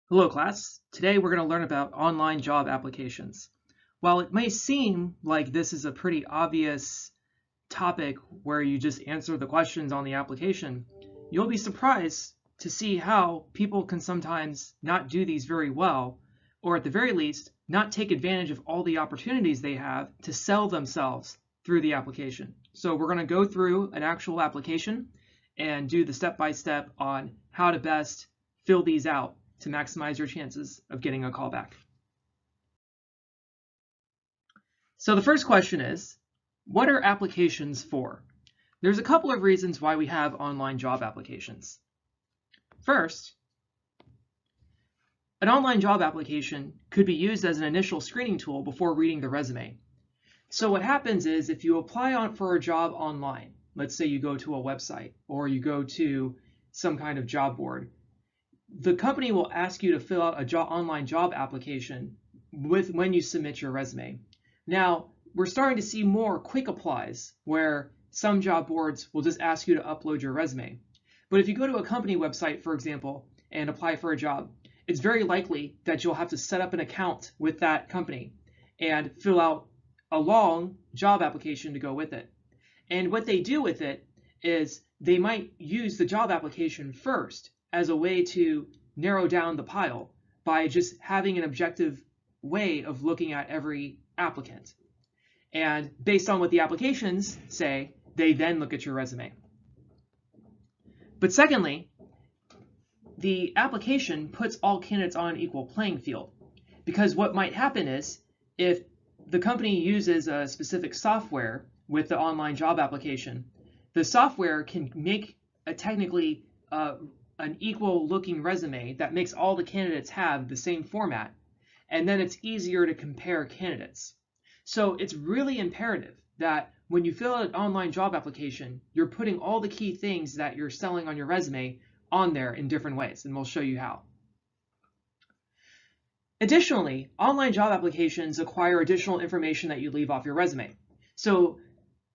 Hello class, today we're going to learn about online job applications. While it may seem like this is a pretty obvious topic where you just answer the questions on the application, you'll be surprised to see how people can sometimes not do these very well, or at the very least, not take advantage of all the opportunities they have to sell themselves through the application. So we're going to go through an actual application and do the step-by-step on how to best fill these out to maximize your chances of getting a call back. So the first question is, what are applications for? There's a couple of reasons why we have online job applications. First, an online job application could be used as an initial screening tool before reading the resume. So what happens is if you apply for a job online, let's say you go to a website or you go to some kind of job board, the company will ask you to fill out a online job application when you submit your resume. Now, we're starting to see more quick applies where some job boards will just ask you to upload your resume. But if you go to a company website, for example, and apply for a job, it's very likely that you'll have to set up an account with that company and fill out a long job application to go with it. And what they do with it is they might use the job application first as a way to narrow down the pile by just having an objective way of looking at every applicant. And based on what the applications say, they then look at your resume. But secondly, the application puts all candidates on an equal playing field, because what might happen is if the company uses a specific software with the online job application, the software can make a technically an equal looking resume that makes all the candidates have the same format, and then it's easier to compare candidates. So it's really imperative that when you fill out an online job application, you're putting all the key things that you're selling on your resume on there in different ways, and we'll show you how. Additionally, online job applications acquire additional information that you leave off your resume. So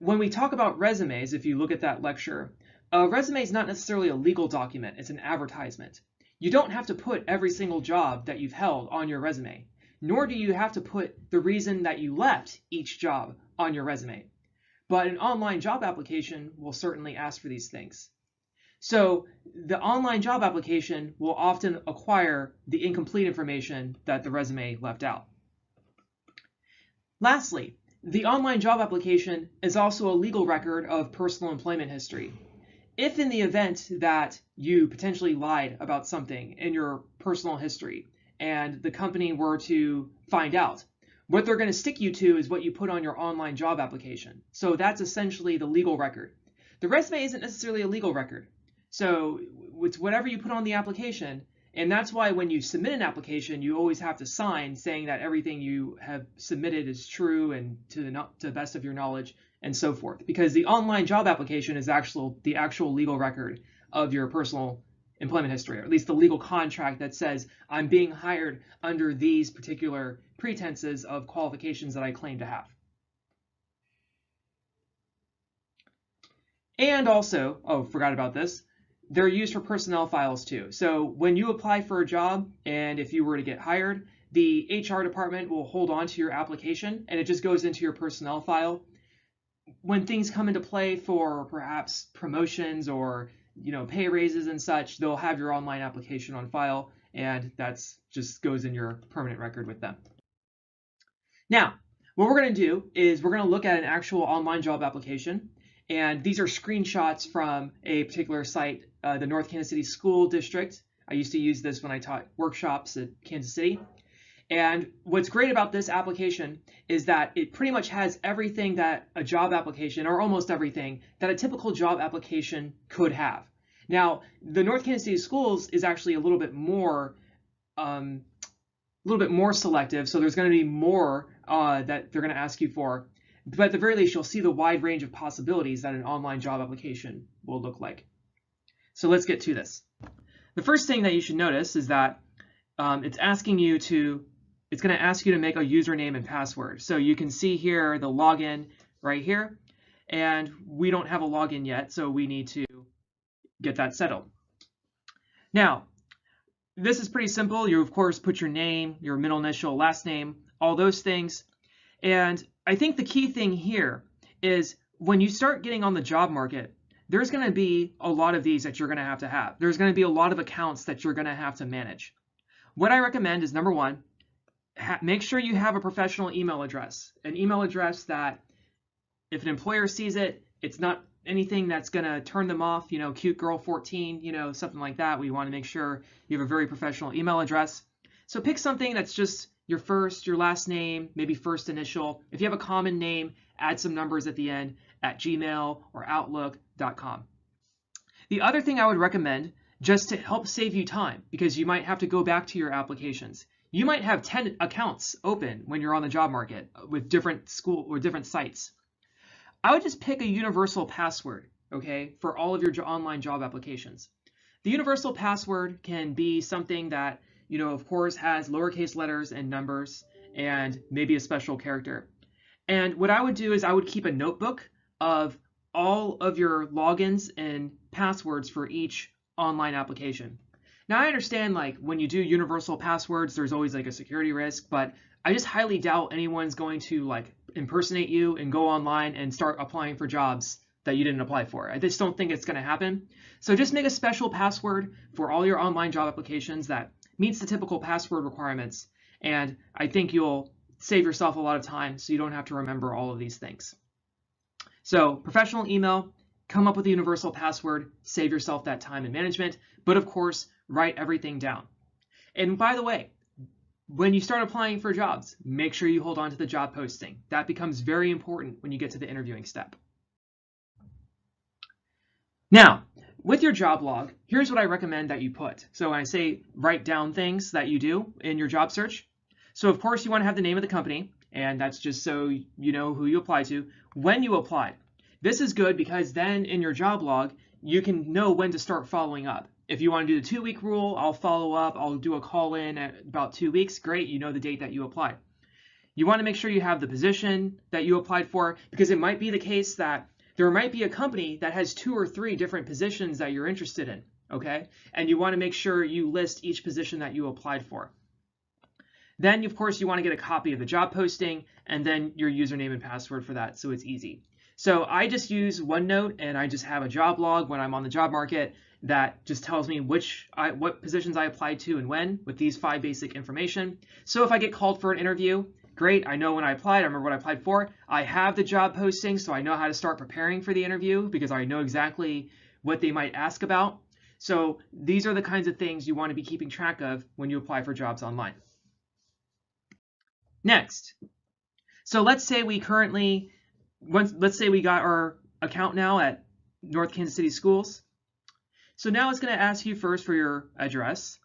when we talk about resumes, if you look at that lecture, a resume is not necessarily a legal document, it's an advertisement. You don't have to put every single job that you've held on your resume, nor do you have to put the reason that you left each job on your resume. But an online job application will certainly ask for these things. So the online job application will often acquire the incomplete information that the resume left out. Lastly, the online job application is also a legal record of personal employment history. If in the event that you potentially lied about something in your personal history and the company were to find out, what they're going to stick you to is what you put on your online job application. So that's essentially the legal record. The resume isn't necessarily a legal record. So it's whatever you put on the application, and that's why when you submit an application, you always have to sign saying that everything you have submitted is true and to the best of your knowledge and so forth. Because the online job application is the actual legal record of your personal employment history, or at least the legal contract that says I'm being hired under these particular pretenses of qualifications that I claim to have. And also, oh, forgot about this, they're used for personnel files too. So when you apply for a job and if you were to get hired, the HR department will hold on to your application and it just goes into your personnel file. When things come into play for perhaps promotions or pay raises and such, they'll have your online application on file, and that's just goes in your permanent record with them. Now, what we're going to do is we're going to look at an actual online job application, and these are screenshots from a particular site, the North Kansas City School District. I used to use this when I taught workshops at Kansas City. And what's great about this application is that it pretty much has everything that a job application, or almost everything, that a typical job application could have. Now, the North Kansas City Schools is actually a little bit more selective, so there's going to be more that they're going to ask you for. But at the very least, you'll see the wide range of possibilities that an online job application will look like. So let's get to this. The first thing that you should notice is that it's going to ask you to make a username and password. So you can see here the login right here, and we don't have a login yet, so we need to get that settled. Now, this is pretty simple. You, of course, put your name, your middle initial, last name, all those things. And I think the key thing here is when you start getting on the job market, there's going to be a lot of these that you're going to have. There's going to be a lot of accounts that you're going to have to manage. What I recommend is, number one, make sure you have a professional email address, an email address that if an employer sees it, it's not anything that's going to turn them off, cute girl 14, something like that. We want to make sure you have a very professional email address. So pick something that's just your first, your last name, maybe first initial. If you have a common name, add some numbers at the end at Gmail or Outlook.com. The other thing I would recommend, just to help save you time, because you might have to go back to your applications. You might have 10 accounts open when you're on the job market with different school or different sites. I would just pick a universal password, okay, for all of your online job applications. The universal password can be something that, of course, has lowercase letters and numbers and maybe a special character. And what I would do is I would keep a notebook of all of your logins and passwords for each online application. Now, I understand, like, when you do universal passwords, there's always like a security risk, but I just highly doubt anyone's going to like impersonate you and go online and start applying for jobs that you didn't apply for. I just don't think it's going to happen. So just make a special password for all your online job applications that meets the typical password requirements. And I think you'll save yourself a lot of time so you don't have to remember all of these things. So professional email, come up with a universal password, save yourself that time and management, but of course, write everything down. And by the way, when you start applying for jobs, make sure you hold on to the job posting. That becomes very important when you get to the interviewing step. Now, with your job log, here's what I recommend that you put. So when I say write down things that you do in your job search. So of course you want to have the name of the company, and that's just so you know who you apply to, when you applied. This is good because then in your job log, you can know when to start following up. If you want to do the 2-week rule, I'll follow up. I'll do a call in at about 2 weeks. Great, you know the date that you applied. You want to make sure you have the position that you applied for, because it might be the case that there might be a company that has 2 or 3 different positions that you're interested in, okay? And you want to make sure you list each position that you applied for. Then, of course, you want to get a copy of the job posting and then your username and password for that, so it's easy. So I just use OneNote, and I just have a job log when I'm on the job market that just tells me what positions I applied to and when, with these 5 basic information. So if I get called for an interview, great, I know when I applied, I remember what I applied for. I have the job posting, so I know how to start preparing for the interview because I know exactly what they might ask about. So these are the kinds of things you want to be keeping track of when you apply for jobs online. Next, so let's say we got our account now at North Kansas City Schools. So now it's going to ask you first for your address.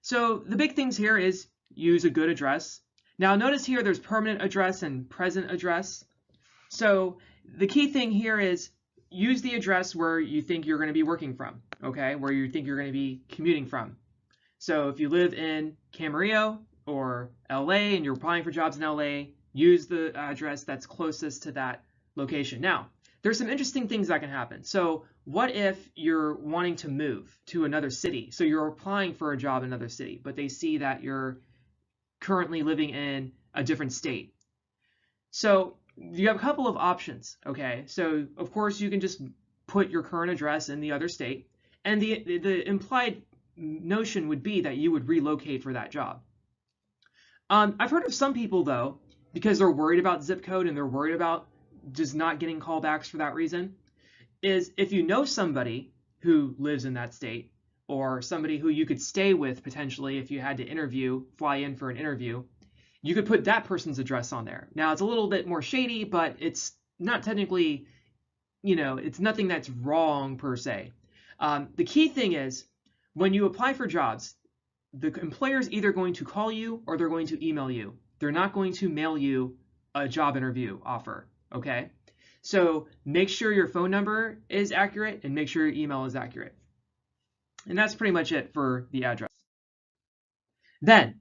So the big things here is use a good address. Now notice here there's permanent address and present address. So the key thing here is use the address where you think you're going to be working from, okay? Where you think you're going to be commuting from. So if you live in Camarillo or LA and you're applying for jobs in LA, use the address that's closest to that location. Now, there's some interesting things that can happen. So what if you're wanting to move to another city? So you're applying for a job in another city, but they see that you're currently living in a different state. So you have a couple of options, okay? So of course you can just put your current address in the other state, and the implied notion would be that you would relocate for that job. I've heard of some people though, because they're worried about zip code and they're worried about just not getting callbacks for that reason, is if you know somebody who lives in that state, or somebody who you could stay with potentially if you had to fly in for an interview, you could put that person's address on there. Now it's a little bit more shady, but it's not technically, it's nothing that's wrong per se. The key thing is when you apply for jobs, the employer's either going to call you or they're going to email you. They're not going to mail you a job interview offer, okay? So make sure your phone number is accurate and make sure your email is accurate. And that's pretty much it for the address. Then,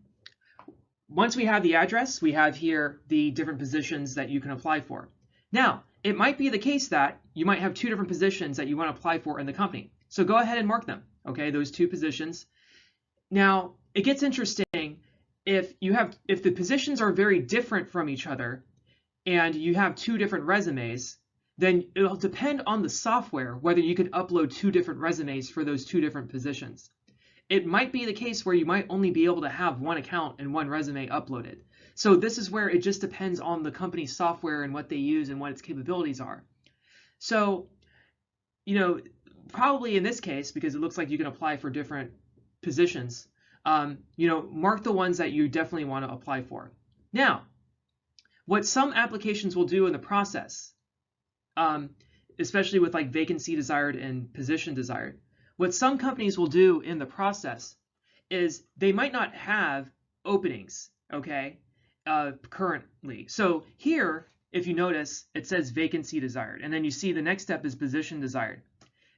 once we have the address, we have here the different positions that you can apply for. Now, it might be the case that you might have 2 different positions that you want to apply for in the company. So go ahead and mark them, okay, those 2 positions. Now, it gets interesting if the positions are very different from each other and you have two different resumes, then it'll depend on the software whether you can upload two different resumes for those two different positions. It might be the case where you might only be able to have one account and one resume uploaded. So this is where it just depends on the company's software and what they use and what its capabilities are. So, probably in this case, because it looks like you can apply for different positions, mark the ones that you definitely want to apply for. Now, what some applications will do in the process, especially with like vacancy desired and position desired, what some companies will do in the process is they might not have openings, okay, currently. So here, if you notice, it says vacancy desired, and then you see the next step is position desired.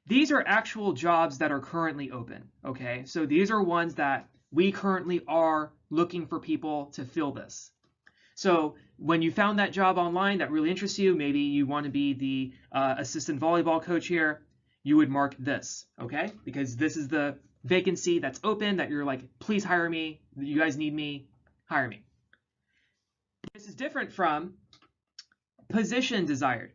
These are actual jobs that are currently open, okay? So these are ones that we currently are looking for people to fill this. So when you found that job online that really interests you, maybe you want to be the assistant volleyball coach here, you would mark this, okay? Because this is the vacancy that's open that you're like, please hire me, you guys need me, hire me. This is different from position desired.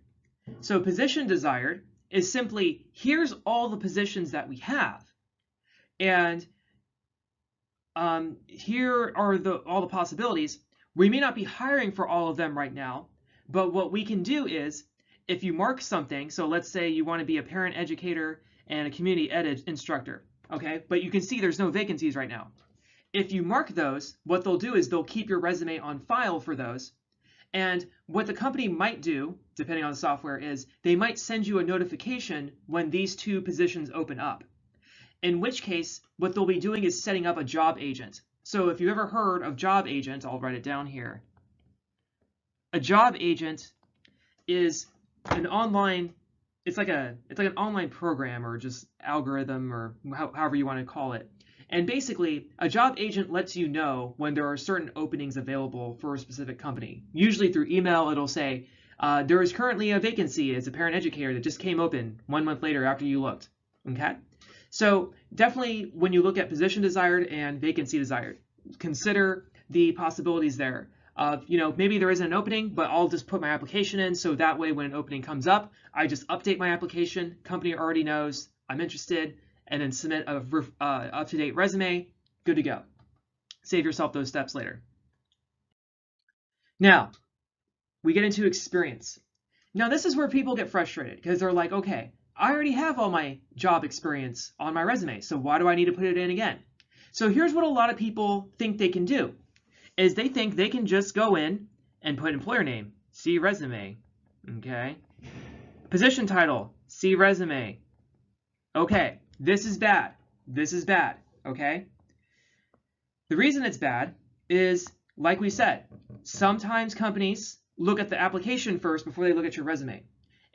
So position desired is simply, here's all the positions that we have, and here are all the possibilities. We may not be hiring for all of them right now, but what we can do is, if you mark something, so let's say you want to be a parent educator and a community ed instructor, okay, but you can see there's no vacancies right now. If you mark those, what they'll do is they'll keep your resume on file for those. And what the company might do, depending on the software, is they might send you a notification when these two positions open up. In which case, what they'll be doing is setting up a job agent. So if you've ever heard of job agent, I'll write it down here. A job agent is an online, it's like an online program or just algorithm or however you want to call it. And basically, a job agent lets you know when there are certain openings available for a specific company. Usually through email, it'll say, there is currently a vacancy as a parent educator that just came open 1 month later after you looked, okay? So definitely when you look at position desired and vacancy desired, consider the possibilities there of, maybe there isn't an opening, but I'll just put my application in so that way when an opening comes up, I just update my application, company already knows I'm interested, and then submit a up-to-date resume, good to go. Save yourself those steps later. Now, we get into experience. Now, this is where people get frustrated because they're like, okay, I already have all my job experience on my resume, so why do I need to put it in again? So here's what a lot of people think they can do, is they think they can just go in and put employer name, see resume, okay? Position title, see resume. Okay, this is bad. This is bad, okay? The reason it's bad is, like we said, sometimes companies look at the application first before they look at your resume.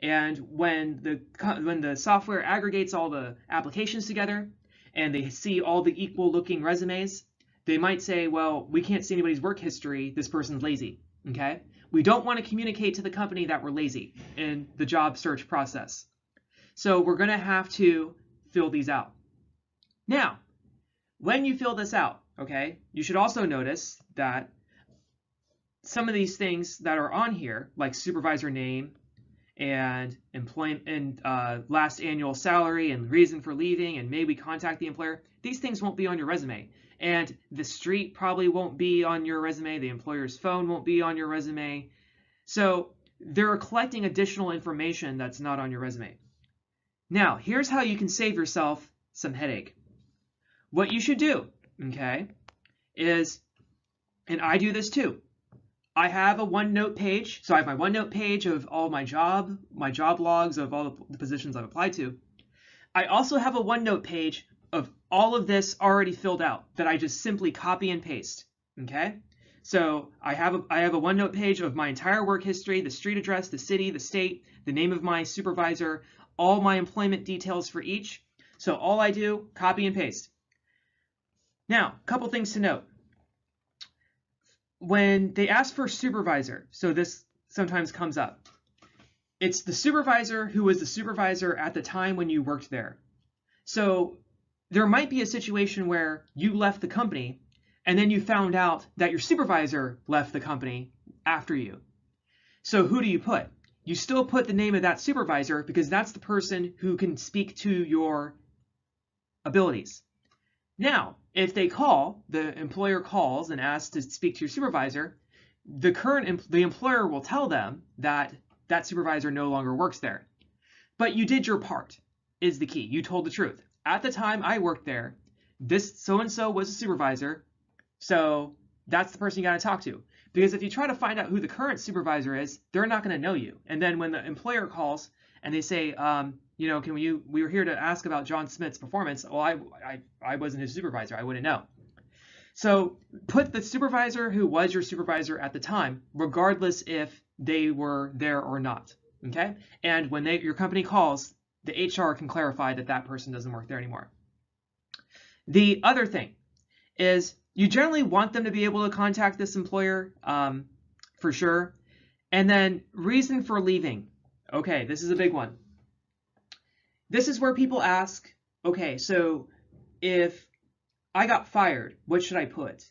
And when the software aggregates all the applications together and they see all the equal looking resumes, they might say, well, we can't see anybody's work history, this person's lazy, okay? We don't want to communicate to the company that we're lazy in the job search process. So we're going to have to fill these out. Now, when you fill this out, okay, you should also notice that some of these things that are on here, like supervisor name and employment and last annual salary and reason for leaving and maybe contact the employer, these things won't be on your resume. And the street probably won't be on your resume. The employer's phone won't be on your resume. So they're collecting additional information that's not on your resume. Now, here's how you can save yourself some headache. What you should do, okay, is, and I do this too, I have a OneNote page. So I have my OneNote page of all my job logs of all the positions I've applied to. I also have a OneNote page of all of this already filled out that I just simply copy and paste, okay? So I have a OneNote page of my entire work history, the street address, the city, the state, the name of my supervisor, all my employment details for each. So all I do, copy and paste. Now, a couple things to note. When they ask for supervisor, so this sometimes comes up, it's the supervisor who was the supervisor at the time when you worked there. So there might be a situation where you left the company and then you found out that your supervisor left the company after you. So who do you put? You still put the name of that supervisor because that's the person who can speak to your abilities. Now, if they call, the employer calls and asks to speak to your supervisor, the employer will tell them that that supervisor no longer works there. But you did your part, is the key. You told the truth. At the time I worked there, this so-and-so was a supervisor, so that's the person you got to talk to. Because if you try to find out who the current supervisor is, they're not going to know you. And then when the employer calls and they say, you know, we were here to ask about John Smith's performance. Well, I wasn't his supervisor. I wouldn't know. So put the supervisor who was your supervisor at the time, regardless if they were there or not. Okay. And when your company calls, the HR can clarify that that person doesn't work there anymore. The other thing is you generally want them to be able to contact this employer for sure. And then reason for leaving. Okay, this is a big one. This is where people ask, okay, so if I got fired, what should I put?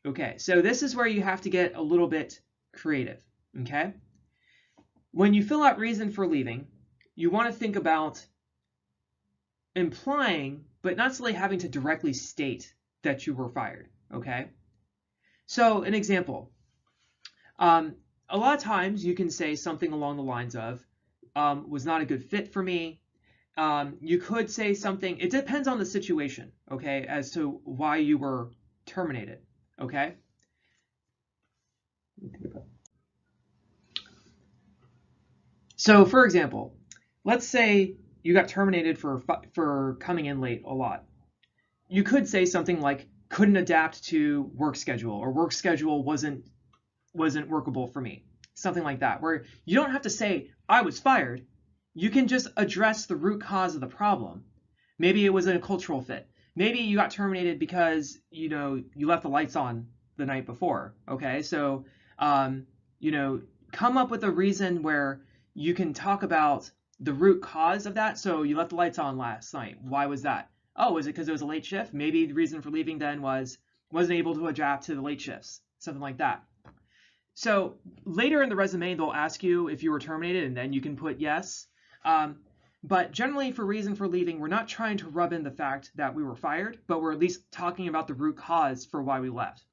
Okay, so this is where you have to get a little bit creative, okay? When you fill out reason for leaving, you want to think about implying, but not necessarily having to directly state that you were fired, okay? So an example, a lot of times you can say something along the lines of, was not a good fit for me. You could say something, it depends on the situation, okay, as to why you were terminated, okay? So for example, let's say you got terminated for coming in late a lot. You could say something like, couldn't adapt to work schedule, or work schedule wasn't workable for me. Something like that, where you don't have to say, I was fired. You can just address the root cause of the problem. Maybe it was a cultural fit. Maybe you got terminated because, you know, you left the lights on the night before. Okay, so, you know, come up with a reason where you can talk about the root cause of that. So you left the lights on last night. Why was that? Oh, was it because it was a late shift? Maybe the reason for leaving then wasn't able to adapt to the late shifts, something like that. So later in the resume, they'll ask you if you were terminated, and then you can put yes. But generally for reason for leaving, we're not trying to rub in the fact that we were fired, but we're at least talking about the root cause for why we left.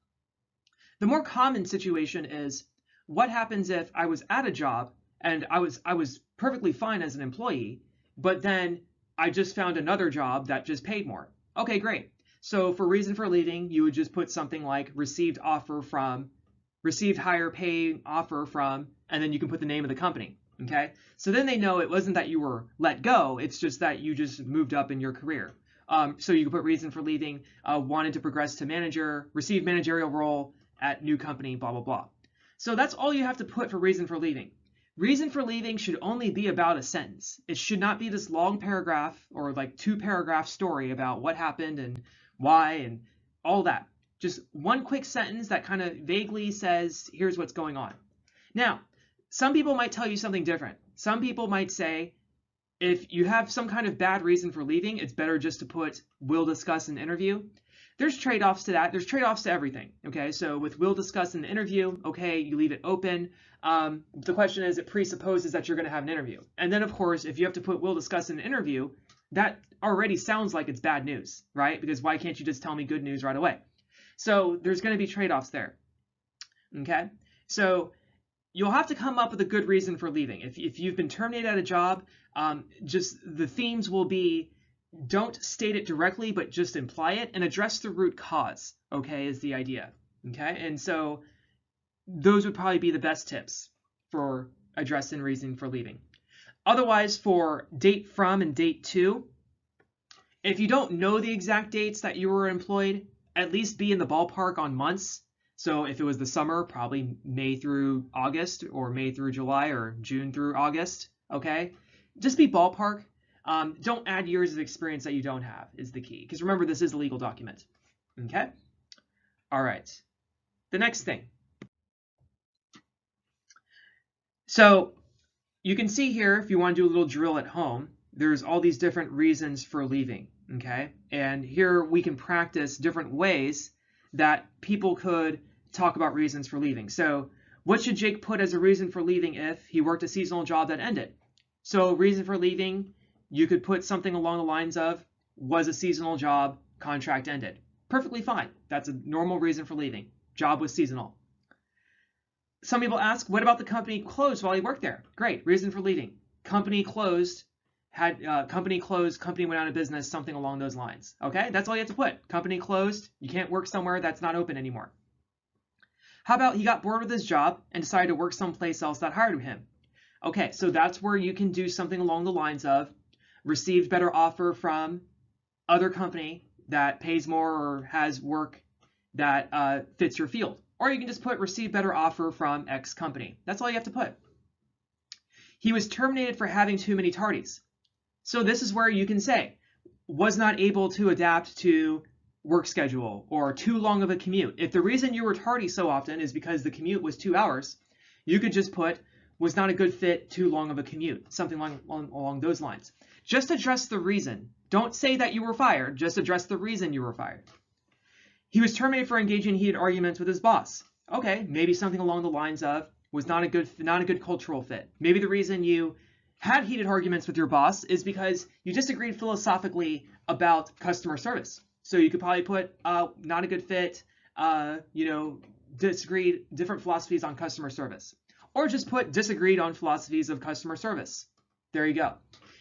The more common situation is, what happens if I was at a job and I was perfectly fine as an employee, but then I just found another job that just paid more? Okay, great. So for reason for leaving, you would just put something like received higher pay offer from, and then you can put the name of the company. Okay, so then they know it wasn't that you were let go, it's just that you just moved up in your career. So you can put reason for leaving, wanted to progress to manager, received managerial role at new company, blah, blah, blah. So that's all you have to put for reason for leaving. Reason for leaving should only be about a sentence. It should not be this long paragraph or like 2-paragraph story about what happened and why and all that. Just one quick sentence that kind of vaguely says, here's what's going on. Now, some people might tell you something different. Some people might say, if you have some kind of bad reason for leaving, it's better just to put, we'll discuss in the interview. There's trade-offs to that. There's trade-offs to everything. Okay, so with we'll discuss in the interview, okay, you leave it open. The question is, it presupposes that you're going to have an interview. And then, of course, if you have to put we'll discuss in the interview, that already sounds like it's bad news, right? Because why can't you just tell me good news right away? So there's going to be trade-offs there. Okay, so you'll have to come up with a good reason for leaving. If you've been terminated at a job, just the themes will be, don't state it directly, but just imply it and address the root cause, okay, is the idea. Okay, and so those would probably be the best tips for addressing reason for leaving. Otherwise, for date from and date to, if you don't know the exact dates that you were employed, at least be in the ballpark on months. So if it was the summer, probably May through August, or May through July, or June through August, okay? Just be ballpark. Don't add years of experience that you don't have is the key. Because remember, this is a legal document, okay? All right, the next thing. So you can see here, if you want to do a little drill at home, there's all these different reasons for leaving, okay? And here we can practice different ways that people could talk about reasons for leaving. So what should Jake put as a reason for leaving if he worked a seasonal job that ended? So reason for leaving, you could put something along the lines of, was a seasonal job, contract ended. Perfectly fine. That's a normal reason for leaving. Job was seasonal. Some people ask, what about the company closed while he worked there? Great, reason for leaving. Company closed, company went out of business, something along those lines. Okay, that's all you have to put. Company closed, you can't work somewhere that's not open anymore. How about he got bored with his job and decided to work someplace else that hired him? Okay, so that's where you can do something along the lines of received better offer from other company that pays more or has work that fits your field. Or you can just put received better offer from X company. That's all you have to put. He was terminated for having too many tardies. So this is where you can say, was not able to adapt to work schedule or too long of a commute. If the reason you were tardy so often is because the commute was 2 hours, you could just put, was not a good fit, too long of a commute, something along those lines. Just address the reason. Don't say that you were fired, just address the reason you were fired. He was terminated for engaging in heated arguments with his boss. Okay, maybe something along the lines of, was not a good cultural fit. Maybe the reason you had heated arguments with your boss is because you disagreed philosophically about customer service. So you could probably put not a good fit, disagreed, different philosophies on customer service. Or just put disagreed on philosophies of customer service. There you go.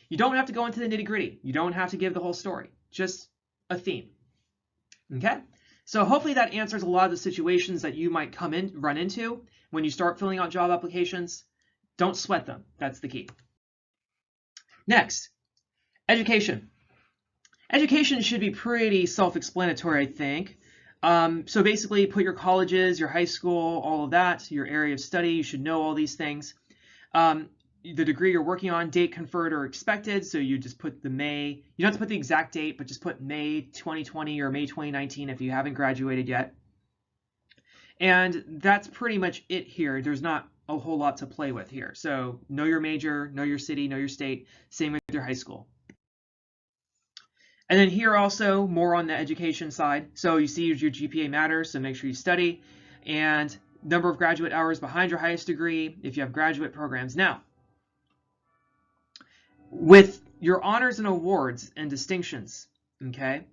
You don't have to go into the nitty-gritty. You don't have to give the whole story. Just a theme. Okay? So hopefully that answers a lot of the situations that you might run into when you start filling out job applications. Don't sweat them. That's the key. Next, education. Education should be pretty self-explanatory, I think. So basically put your colleges, your high school, all of that, your area of study. You should know all these things. The degree you're working on, date conferred or expected. So you just put the May. You don't have to put the exact date, but just put May 2020 or May 2019 if you haven't graduated yet. And that's pretty much it here. There's not a whole lot to play with here. So know your major, know your city, know your state. Same with your high school. And then here also more on the education side. So you see your GPA matters, so make sure you study. And number of graduate hours behind your highest degree if you have graduate programs. Now, with your honors and awards and distinctions, okay,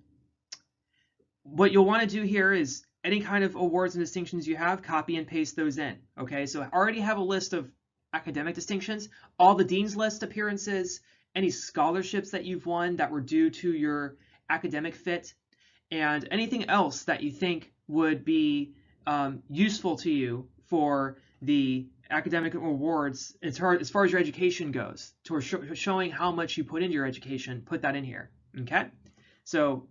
what you'll want to do here is any kind of awards and distinctions you have, copy and paste those in. Okay, so I already have a list of academic distinctions, all the Dean's List appearances, any scholarships that you've won that were due to your academic fit, and anything else that you think would be useful to you for the academic awards as far as your education goes, towards showing how much you put into your education, put that in here, okay? So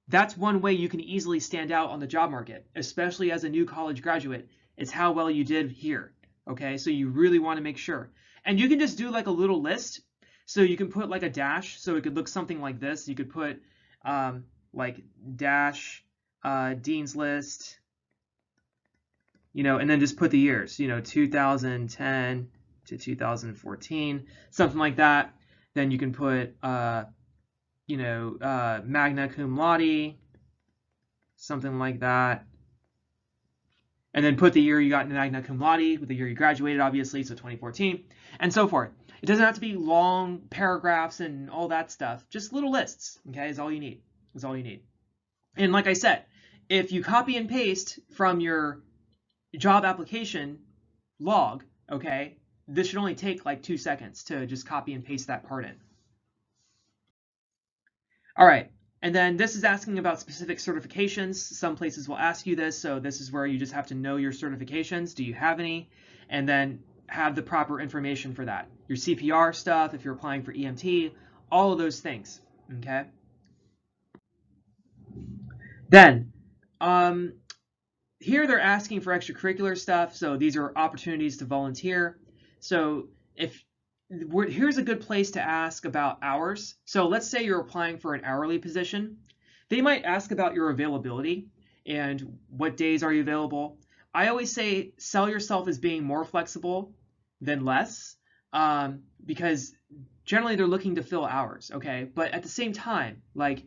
that's one way you can easily stand out on the job market, especially as a new college graduate, is how well you did here, okay? So you really want to make sure. And you can just do like a little list. So you can put like a dash, so it could look something like this. You could put like dash Dean's List, and then just put the years, 2010 to 2014, something like that. Then you can put, magna cum laude, something like that. And then put the year you got in magna cum laude with the year you graduated, obviously, so 2014, and so forth. It doesn't have to be long paragraphs and all that stuff. Just little lists, okay, is all you need. Is all you need. And like I said, if you copy and paste from your job application log, okay, this should only take like 2 seconds to just copy and paste that part in. All right, and then this is asking about specific certifications. Some places will ask you this, so this is where you just have to know your certifications. Do you have any? And then have the proper information for that. Your CPR stuff, if you're applying for EMT, all of those things, okay? Then, here they're asking for extracurricular stuff, so these are opportunities to volunteer. So here's a good place to ask about hours. So let's say you're applying for an hourly position. They might ask about your availability and what days are you available. I always say sell yourself as being more flexible than less, because generally they're looking to fill hours, okay? But at the same time, like,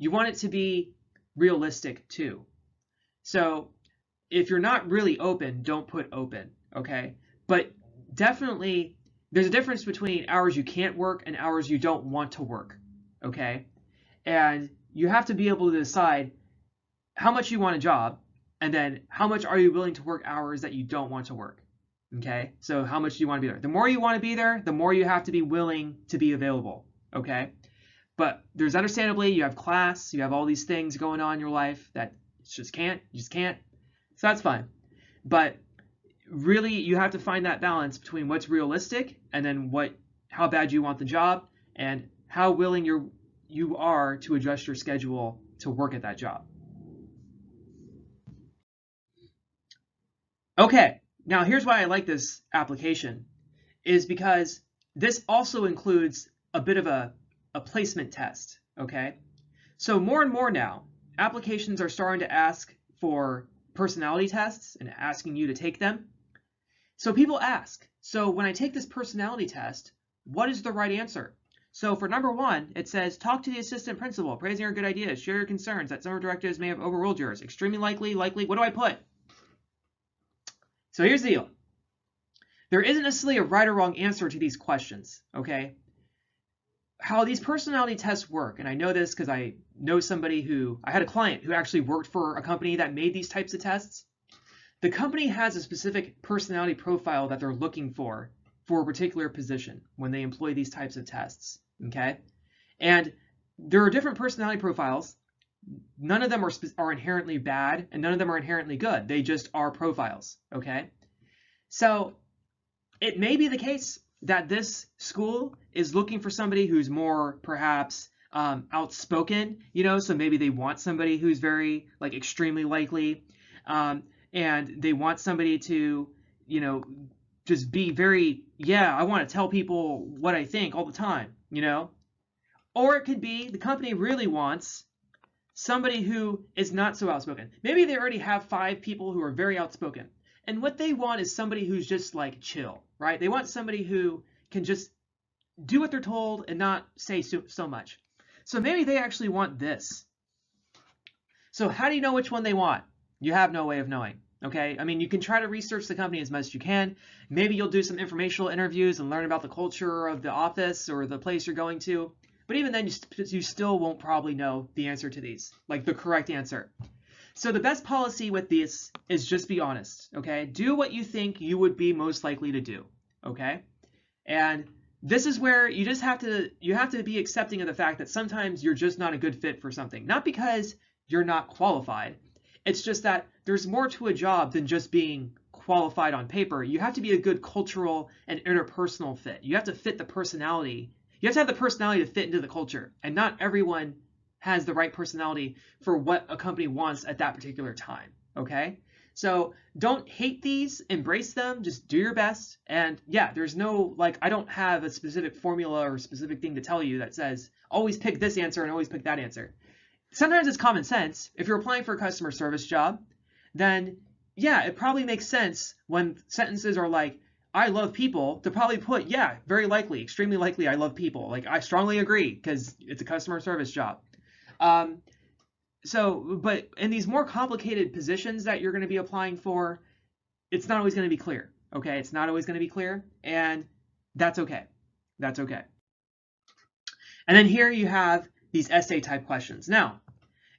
you want it to be realistic too. So if you're not really open, don't put open, okay? But definitely there's a difference between hours you can't work and hours you don't want to work, okay? And you have to be able to decide how much you want a job, and then how much are you willing to work hours that you don't want to work, okay? So how much do you want to be there? The more you want to be there, the more you have to be willing to be available, okay? But there's understandably, you have class, you have all these things going on in your life that you just can't. So that's fine. But really, you have to find that balance between what's realistic and then how bad you want the job and how willing you are to adjust your schedule to work at that job. Okay, now here's why I like this application, is because this also includes a bit of a placement test, okay? So more and more now, applications are starting to ask for personality tests and asking you to take them. So people ask, so when I take this personality test, what is the right answer? So for number 1, it says, talk to the assistant principal, praising your good ideas, share your concerns that summer directives may have overruled yours. Extremely likely, what do I put? So here's the deal. There isn't necessarily a right or wrong answer to these questions, okay? How these personality tests work, and I know this because I know I had a client who actually worked for a company that made these types of tests. The company has a specific personality profile that they're looking for a particular position when they employ these types of tests, okay? And there are different personality profiles. None of them are inherently bad, and none of them are inherently good. They just are profiles, okay? So it may be the case that this school is looking for somebody who's more perhaps outspoken, so maybe they want somebody who's very extremely likely, and they want somebody to, just be very, I want to tell people what I think all the time, Or it could be the company really wants somebody who is not so outspoken. Maybe they already have 5 people who are very outspoken. And what they want is somebody who's just chill, right? They want somebody who can just do what they're told and not say so much. So maybe they actually want this. So how do you know which one they want? You have no way of knowing, okay? I mean, you can try to research the company as much as you can. Maybe you'll do some informational interviews and learn about the culture of the office or the place you're going to. But even then, you still won't probably know the answer to these, the correct answer. So the best policy with this is just be honest, okay? Do what you think you would be most likely to do, okay? And this is where you have to be accepting of the fact that sometimes you're just not a good fit for something. Not because you're not qualified. It's just that there's more to a job than just being qualified on paper. You have to be a good cultural and interpersonal fit. You have to fit the personality. You have to have the personality to fit into the culture, and not everyone has the right personality for what a company wants at that particular time, okay? So don't hate these, embrace them, just do your best. And yeah, there's no, I don't have a specific formula or specific thing to tell you that says, always pick this answer and always pick that answer. Sometimes it's common sense. If you're applying for a customer service job, then yeah, it probably makes sense when sentences are I love people, to probably put, yeah, very likely, extremely likely, I love people. I strongly agree because it's a customer service job. But in these more complicated positions that you're going to be applying for, it's not always going to be clear, okay? It's not always going to be clear, and that's okay. That's okay. And then here you have these essay type questions. Now,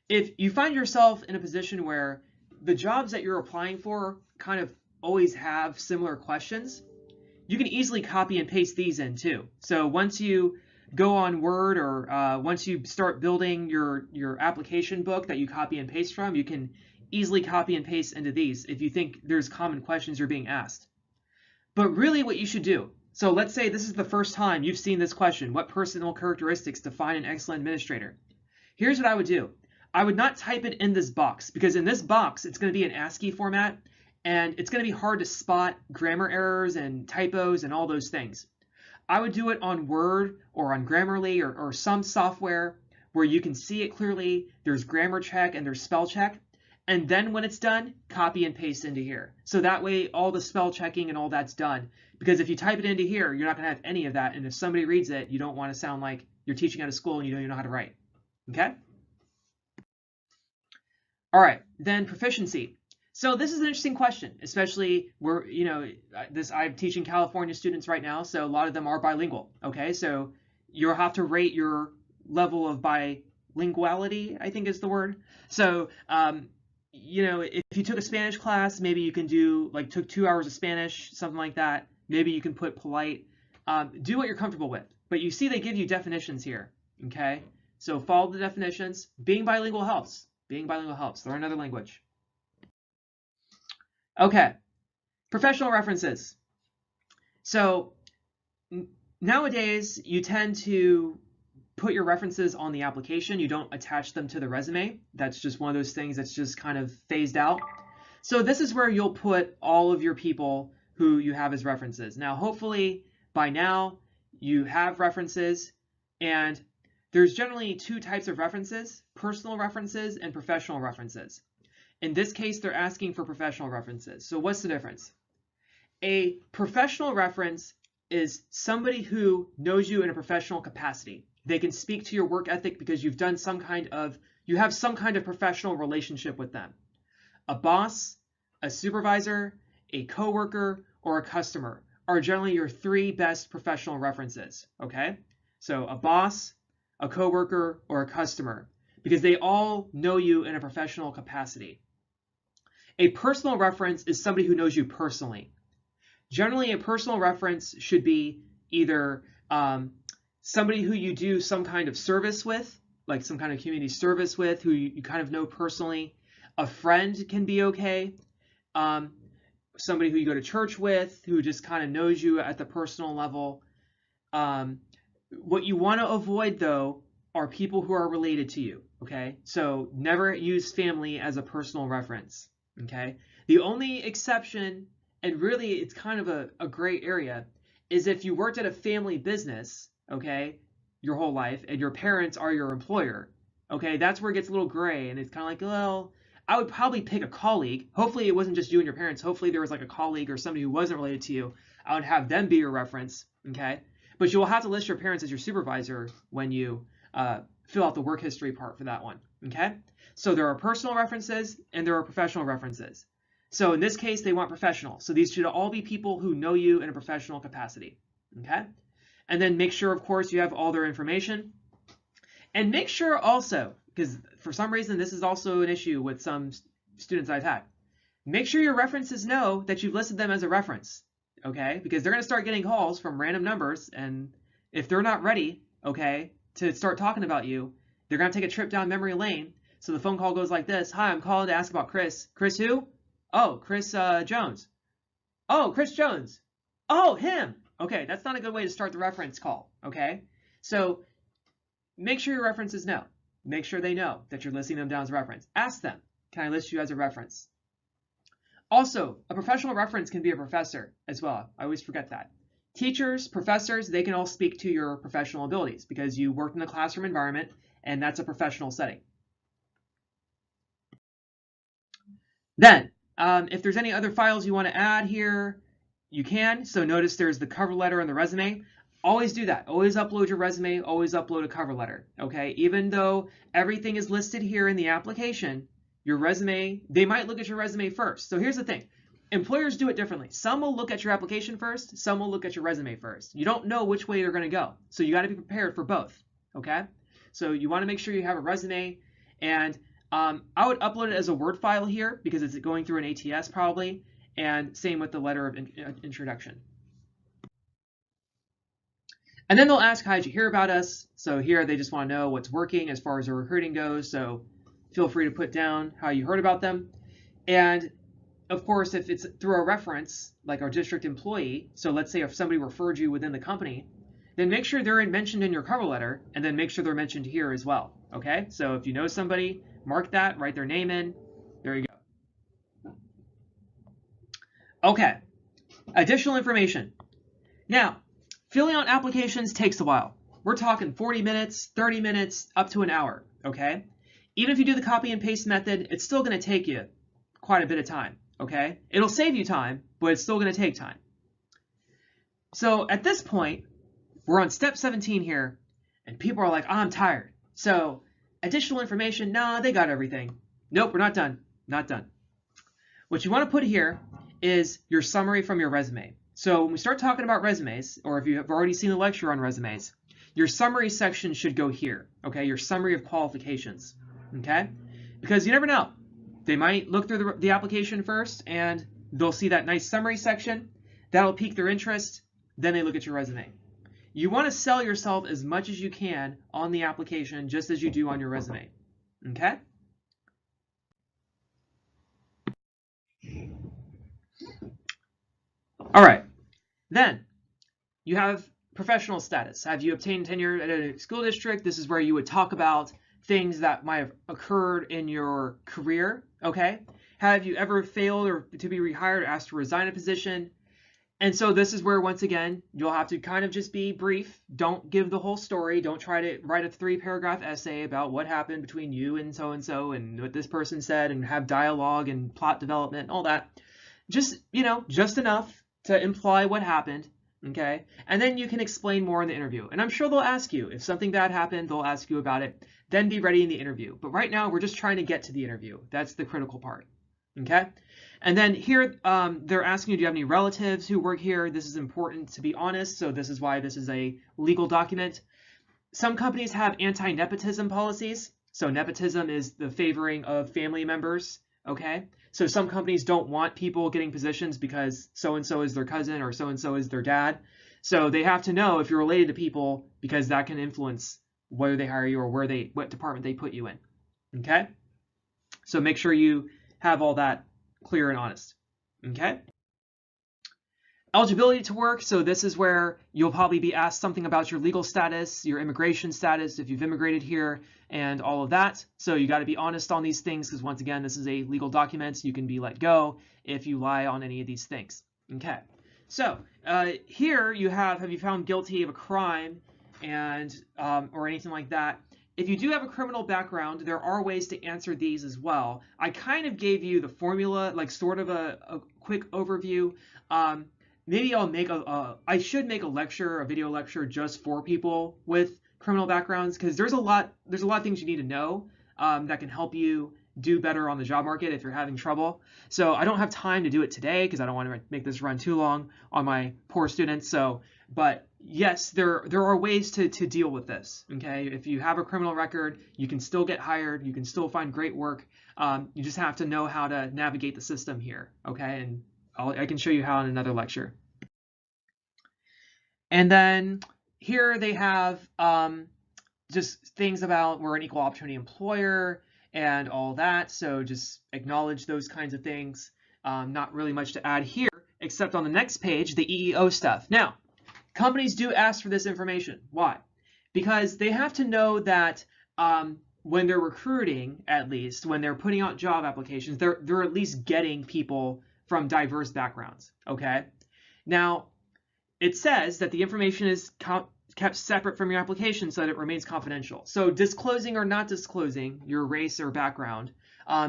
if you find yourself in a position where the jobs that you're applying for kind of always have similar questions, you can easily copy and paste these in too. So once you go on Word or once you start building your application book that you copy and paste from, you can easily copy and paste into these if you think there's common questions you're being asked. But really what you should do, so let's say this is the first time you've seen this question, what personal characteristics define an excellent administrator? Here's what I would do. I would not type it in this box, because in this box it's going to be an ASCII format, and it's going to be hard to spot grammar errors and typos and all those things. I would do it on Word or on Grammarly or some software where you can see it clearly. There's grammar check and there's spell check. And then when it's done, copy and paste into here. So that way all the spell checking and all that's done. Because if you type it into here, you're not going to have any of that. And if somebody reads it, you don't want to sound like you're teaching at a school and you don't even know how to write. Okay? All right, then proficiency. So this is an interesting question, especially where, I'm teaching California students right now, so a lot of them are bilingual, okay? So you'll have to rate your level of bilinguality, I think is the word. So, if you took a Spanish class, maybe you can do, took 2 hours of Spanish, something like that. Maybe you can put polite. Do what you're comfortable with. But you see they give you definitions here, okay? So follow the definitions. Being bilingual helps. Being bilingual helps. Learn another language. Okay, professional references. So nowadays, you tend to put your references on the application. You don't attach them to the resume. That's just one of those things that's just kind of phased out. So this is where you'll put all of your people who you have as references. Now, hopefully by now you have references, and there's generally 2 types of references: personal references and professional references. In this case, they're asking for professional references. So what's the difference? A professional reference is somebody who knows you in a professional capacity. They can speak to your work ethic because you have some kind of professional relationship with them. A boss, a supervisor, a coworker, or a customer are generally your 3 best professional references, okay? So a boss, a coworker, or a customer, because they all know you in a professional capacity. A personal reference is somebody who knows you personally. Generally, a personal reference should be either somebody who you do some kind of service with, like some kind of community service with, who you kind of know personally. A friend can be okay. Somebody who you go to church with, who just kind of knows you at the personal level. What you want to avoid, though, are people who are related to you, okay? So never use family as a personal reference, okay? The only exception, and really it's kind of a gray area, is if you worked at a family business, okay, your whole life, and your parents are your employer, okay? That's where it gets a little gray, and it's kind of like, well, I would probably pick a colleague. Hopefully it wasn't just you and your parents. Hopefully there was like a colleague or somebody who wasn't related to you. I would have them be your reference, okay? But you will have to list your parents as your supervisor when you fill out the work history part for that one, okay? So there are personal references and there are professional references. So in this case, they want professional. So these should all be people who know you in a professional capacity, okay? And then make sure, of course, you have all their information. And make sure also, because for some reason this is also an issue with some students I've had, make sure your references know that you've listed them as a reference, okay? Because they're going to start getting calls from random numbers, and if they're not ready, okay, to start talking about you, they're going to take a trip down memory lane. So the phone call goes like this: "Hi, I'm calling to ask about Chris." "Chris who?" "Oh, Chris Jones." "Oh, Chris Jones. Oh, him." Okay, that's not a good way to start the reference call, okay? So make sure your references know. Make sure they know that you're listing them down as a reference. Ask them, "Can I list you as a reference?" Also, a professional reference can be a professor as well. I always forget that. Teachers, professors, they can all speak to your professional abilities because you worked in the classroom environment, and that's a professional setting. Then, if there's any other files you want to add here, you can. So notice there's the cover letter and the resume. Always do that. Always upload your resume. Always upload a cover letter. Okay, even though everything is listed here in the application, your resume, they might look at your resume first. So here's the thing. Employers do it differently. Some will look at your application first. Some will look at your resume first. You don't know which way they're going to go. So you got to be prepared for both. Okay, so you want to make sure you have a resume, and I would upload it as a Word file here because it's going through an ATS probably, and same with the letter of introduction. And then they'll ask, "How did you hear about us?" So here they just want to know what's working as far as their recruiting goes. So feel free to put down how you heard about them. And of course, if it's through a reference, like our district employee, so let's say if somebody referred you within the company, then make sure they're mentioned in your cover letter, and then make sure they're mentioned here as well. Okay, so if you know somebody, mark that, write their name in. There you go. Okay, additional information. Now, filling out applications takes a while. We're talking 40 minutes, 30 minutes, up to an hour, okay? Even if you do the copy and paste method, it's still going to take you quite a bit of time, okay? It'll save you time, but it's still going to take time. So at this point, we're on step 17 here, and people are like, "Oh, I'm tired." So additional information, nah, they got everything. Nope, we're not done. Not done. What you want to put here is your summary from your resume. So when we start talking about resumes, or if you have already seen the lecture on resumes, your summary section should go here, okay? Your summary of qualifications, okay? Because you never know. They might look through the application first and they'll see that nice summary section. That'll pique their interest. Then they look at your resume. You want to sell yourself as much as you can on the application, just as you do on your resume, okay? All right, then you have professional status. Have you obtained tenure at a school district? This is where you would talk about things that might have occurred in your career, okay? Have you ever failed or to be rehired, asked to resign a position? And so this is where, once again, you'll have to kind of just be brief. Don't give the whole story. Don't try to write a 3-paragraph essay about what happened between you and and what this person said and have dialogue and plot development and all that. Just, just enough to imply what happened, okay? And then you can explain more in the interview. And I'm sure they'll ask you. If something bad happened, they'll ask you about it. Then be ready in the interview. But right now, we're just trying to get to the interview. That's the critical part, okay? And then here, they're asking you, do you have any relatives who work here? This is important to be honest, so this is why this is a legal document. Some companies have anti-nepotism policies. So nepotism is the favoring of family members, okay? So some companies don't want people getting positions because so-and-so is their cousin or so-and-so is their dad. So they have to know if you're related to people because that can influence whether they hire you or what department they put you in, okay? So make sure you have all that clear and honest, okay? Eligibility to work. So this is where you'll probably be asked something about your legal status, your immigration status, if you've immigrated here, and all of that. So you got to be honest on these things because, once again, this is a legal document. You can be let go if you lie on any of these things. Okay. So here you have you found guilty of a crime and or anything like that? If you do have a criminal background, there are ways to answer these as well. I kind of gave you the formula, like sort of a quick overview. Maybe I'll make I should make a video lecture just for people with criminal backgrounds, because there's a lot of things you need to know that can help you do better on the job market if you're having trouble. So I don't have time to do it today because I don't want to make this run too long on my poor students. But yes, there are ways to deal with this. Okay, if you have a criminal record, you can still get hired. You can still find great work. You just have to know how to navigate the system here. Okay, and I can show you how in another lecture. And then here they have just things about we're an equal opportunity employer and all that. So just acknowledge those kinds of things. Not really much to add here, except on the next page, the EEO stuff. Now, companies do ask for this information. Why? Because they have to know that when they're recruiting, at least, when they're putting out job applications, they're at least getting people from diverse backgrounds, okay? Now, it says that the information is kept separate from your application so that it remains confidential. So disclosing or not disclosing your race or background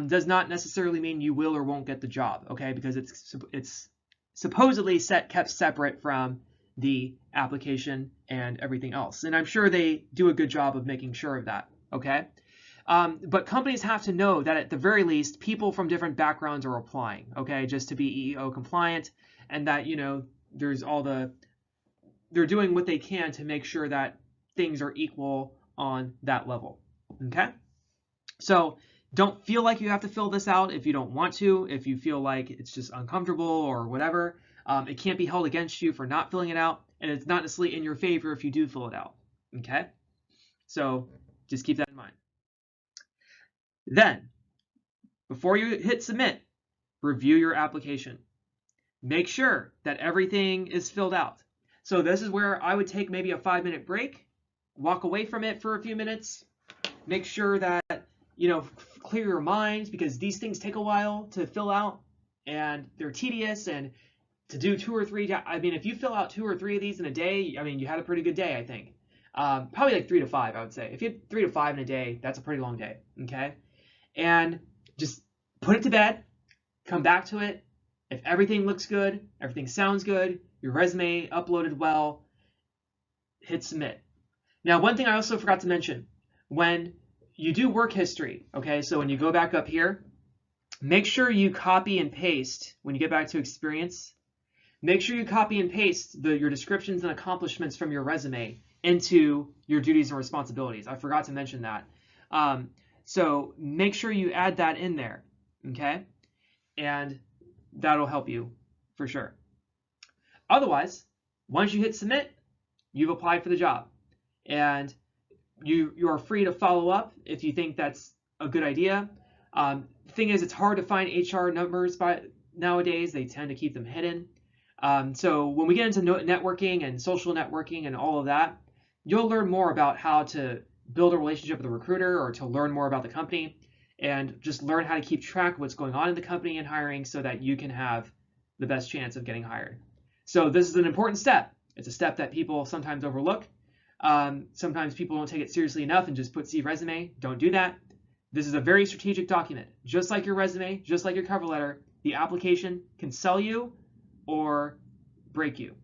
does not necessarily mean you will or won't get the job, okay? Because it's supposedly kept separate from the application and everything else. And I'm sure they do a good job of making sure of that, okay? But companies have to know that at the very least, people from different backgrounds are applying, okay, just to be EEO compliant, and that, they're doing what they can to make sure that things are equal on that level, okay? So don't feel like you have to fill this out if you don't want to, if you feel like it's just uncomfortable or whatever. It can't be held against you for not filling it out, and it's not necessarily in your favor if you do fill it out, okay? So just keep that in mind. Then, before you hit submit, review your application. Make sure that everything is filled out. So this is where I would take maybe a 5-minute break, walk away from it for a few minutes, make sure that, clear your mind, because these things take a while to fill out and they're tedious, and to do 2 or 3, if you fill out 2 or 3 of these in a day, you had a pretty good day, I think. Probably like 3 to 5, I would say. If you had 3 to 5 in a day, that's a pretty long day, okay? And just put it to bed, come back to it. If everything looks good, everything sounds good, your resume uploaded well, hit submit. Now, one thing I also forgot to mention, when you do work history, okay? So when you go back up here, make sure you copy and paste when you get back to experience. Make sure you copy and paste your descriptions and accomplishments from your resume into your duties and responsibilities. I forgot to mention that. So make sure you add that in there, okay? And that'll help you for sure. Otherwise, once you hit submit, you've applied for the job. And you are free to follow up if you think that's a good idea. The thing is, it's hard to find HR numbers nowadays. They tend to keep them hidden. So when we get into networking and social networking and all of that, you'll learn more about how to build a relationship with a recruiter or to learn more about the company and just learn how to keep track of what's going on in the company and hiring so that you can have the best chance of getting hired. So this is an important step. It's a step that people sometimes overlook. Sometimes people don't take it seriously enough and just put "see resume." Don't do that. This is a very strategic document. Just like your resume, just like your cover letter, the application can sell you or break you.